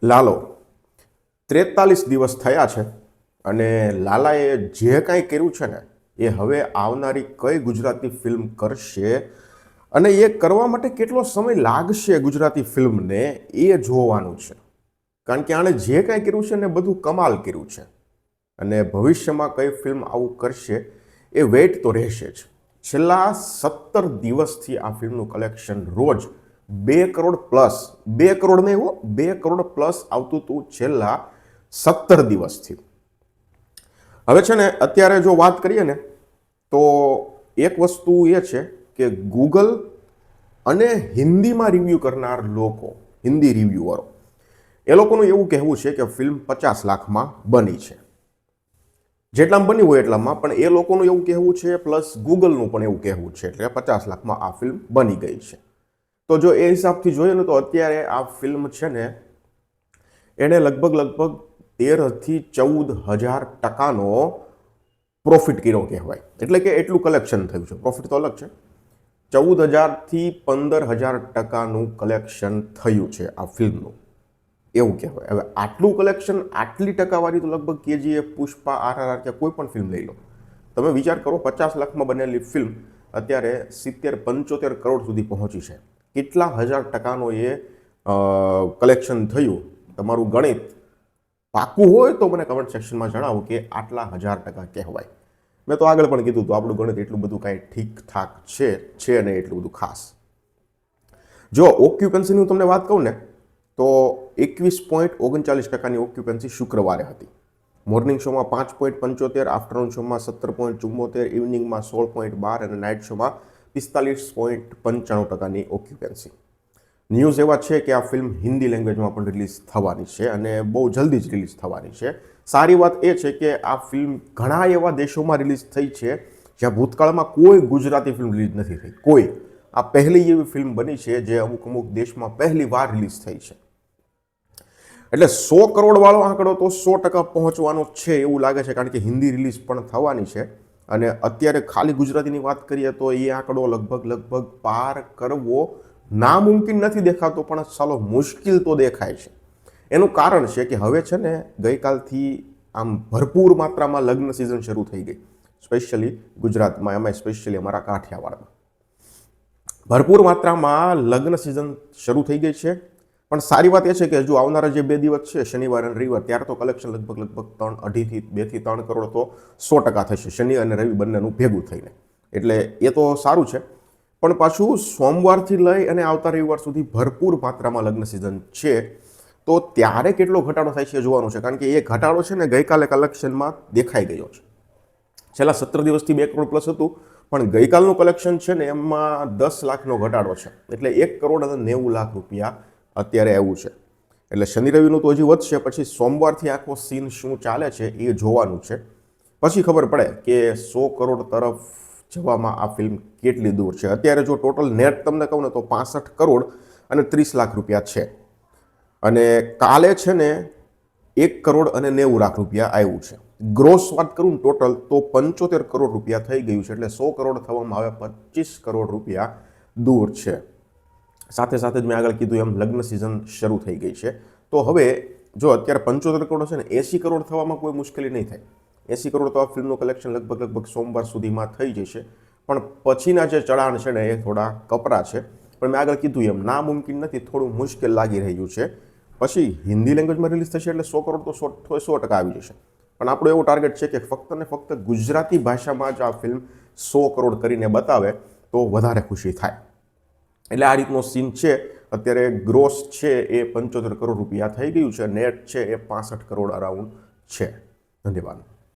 લાલો 43 દિવસ થયા છે અને લાલાએ જે કાંઈ કર્યું છે ને એ હવે આવનારી કઈ ગુજરાતી ફિલ્મ કરશે અને એ કરવા માટે કેટલો સમય લાગશે ગુજરાતી ફિલ્મને એ જોવાનું છે. કારણ કે આણે જે કાંઈ કર્યું છે ને બધું કમાલ કર્યું છે અને ભવિષ્યમાં કઈ ફિલ્મ આવું કરશે એ વેઇટ તો રહેશે જ. છેલ્લા 17 દિવસથી આ ફિલ્મનું કલેક્શન રોજ 2 કરોડ પ્લસ, 2 કરોડ નહીં હો, 2 કરોડ પ્લસ આવતું હતું છેલ્લા 17 દિવસથી. હવે છે ને અત્યારે જો વાત કરીએ ને તો એક વસ્તુ એ છે કે ગૂગલ અને હિન્દીમાં રિવ્યૂ કરનાર લોકો, હિન્દી રિવ્યુઅરો, એ લોકોનું એવું કહેવું છે કે ફિલ્મ 50 લાખમાં બની છે. જેટલામાં બની હોય એટલામાં, પણ એ લોકોનું એવું કહેવું છે પ્લસ ગૂગલનું પણ એવું કહેવું છે, એટલે 50 લાખમાં આ ફિલ્મ બની ગઈ છે. તો જો એ હિસાબથી જોઈએ ને તો અત્યારે આ ફિલ્મ છે ને એણે લગભગ 13,000 થી 14,000% પ્રોફિટ કર્યો કહેવાય. એટલે કે એટલું કલેક્શન થયું છે. પ્રોફિટ તો અલગ છે. 14,000થી 15,000%નું કલેક્શન થયું છે આ ફિલ્મનું, એવું કહેવાય. હવે આટલું કલેક્શન, આટલી ટકાવારી તો લગભગ KGF, પુષ્પા, RRR કે કોઈ પણ ફિલ્મ લઈ લો. તમે વિચાર કરો, 50 લાખમાં બનેલી ફિલ્મ અત્યારે 70-75 કરોડ સુધી પહોંચી છે. કેટલા હજાર ટકાનો એ કલેક્શન થયું? તમારું ગણિત પાકું હોય તો મને કમેન્ટ સેક્શનમાં જણાવો કે આટલા 1000% કહેવાય. મેં તો આગળ પણ કીધું હતું, આપણું ગણિત એટલું બધું કાંઈ ઠીકઠાક છે નહીં એટલું બધું ખાસ. જો ઓક્યુપન્સીની તમને વાત કહું ને તો 21.39%ની ઓક્યુપન્સી શુક્રવારે હતી. મોર્નિંગ શોમાં 5.75, આફ્ટરનૂન શોમાં 17.74, ઇવનિંગમાં 16.12 અને નાઇટ શોમાં 45.95%ની ઓક્યુપન્સી. ન્યૂઝ એવા છે કે આ ફિલ્મ હિન્દી લેંગ્વેજમાં પણ રિલીઝ થવાની છે અને બહુ જલ્દી જ રિલીઝ થવાની છે. સારી વાત એ છે કે આ ફિલ્મ ઘણા એવા દેશોમાં રિલીઝ થઈ છે જ્યાં ભૂતકાળમાં કોઈ ગુજરાતી ફિલ્મ રિલીઝ નથી થઈ. કોઈ આ પહેલી એવી ફિલ્મ બની છે જે અમુક દેશમાં પહેલી વાર રિલીઝ થઈ છે. એટલે 100 કરોડ વાળો આંકડો તો 100% પહોંચવાનો છે એવું લાગે છે, કારણ કે હિન્દી રિલીઝ પણ થવાની છે. અને અત્યારે ખાલી ગુજરાતીની વાત કરીએ તો એ આંકડો લગભગ પાર કરવો નામુમકિન નથી દેખાતો, પણ ચાલો મુશ્કેલ તો દેખાય છે. એનું કારણ છે કે હવે છે ને ગઈકાલથી આમ ભરપૂર માત્રામાં લગ્ન સિઝન શરૂ થઈ ગઈ, સ્પેશિયલી ગુજરાતમાં, એમાં સ્પેશિયલી અમારા કાઠિયાવાડમાં ભરપૂર માત્રામાં લગ્ન સિઝન શરૂ થઈ ગઈ છે. પણ સારી વાત એ છે કે હજુ આવનારા જે 2 દિવસ છે, શનિવાર અને રવિવાર, ત્યારે તો કલેક્શન લગભગ 2.5થી 3 કરોડ તો 100% થશે, શનિ અને રવિ બંનેનું ભેગું થઈને. એટલે એ તો સારું છે. પણ પાછું સોમવારથી લઈ અને આવતા રવિવાર સુધી ભરપૂર માત્રામાં લગ્ન સિઝન છે. તો ત્યારે કેટલો ઘટાડો થાય છે જોવાનું છે, કારણ કે એ ઘટાડો છે ને ગઈકાલે કલેક્શનમાં દેખાઈ ગયો છે. છેલ્લા 17 દિવસથી 2 કરોડ પ્લસ હતું, પણ ગઈકાલનું કલેક્શન છે ને એમાં 10 લાખનો ઘટાડો છે. એટલે 1 કરોડ અને 90 લાખ રૂપિયા અત્યારે આવ્યું છે. એટલે શનિ રવિનું તો હજી વધશે, પછી સોમવારથી આખો સીન શું ચાલે છે એ જોવાનું છે. પછી ખબર પડે કે 100 કરોડ તરફ જવામાં આ ફિલ્મ કેટલી દૂર છે. અત્યારે જો ટોટલ નેટ તમને કહું ને તો 65 કરોડ અને 30 લાખ રૂપિયા છે. અને કાલે છે ને 1 કરોડ અને 90 લાખ રૂપિયા આવ્યું છે. ગ્રોસ વાત કરું ને ટોટલ તો 75 કરોડ રૂપિયા થઈ ગયું છે. એટલે 100 કરોડ થવામાં હવે 25 કરોડ રૂપિયા દૂર છે. સાથે સાથે જ મેં આગળ કીધું એમ લગ્ન સિઝન શરૂ થઈ ગઈ છે. તો હવે જો અત્યારે 75 કરોડ છે ને 80 કરોડ થવામાં કોઈ મુશ્કેલી નહીં થાય. 80 કરોડ તો આ ફિલ્મનું કલેક્શન લગભગ સોમવાર સુધીમાં થઈ જશે. પણ પછીના જે ચઢાણ છે ને એ થોડા કપરા છે. પણ મેં આગળ કીધું એમ નામુમકિન નથી, થોડું મુશ્કેલ લાગી રહ્યું છે. પછી હિન્દી લેંગ્વેજમાં રિલીઝ થશે એટલે 100 કરોડ તો 100% આવી જશે. પણ આપણો એવો ટાર્ગેટ છે કે ફક્ત ને ફક્ત ગુજરાતી ભાષામાં જ આ ફિલ્મ 100 કરોડ કરીને બતાવે તો વધારે ખુશી થાય. એટલે આ રીતનો સીન છે. અત્યારે ગ્રોસ છે એ 75 કરોડ રૂપિયા થઈ ગયું છે, નેટ છે એ 65 કરોડ અરાઉન્ડ છે. ધન્યવાદ.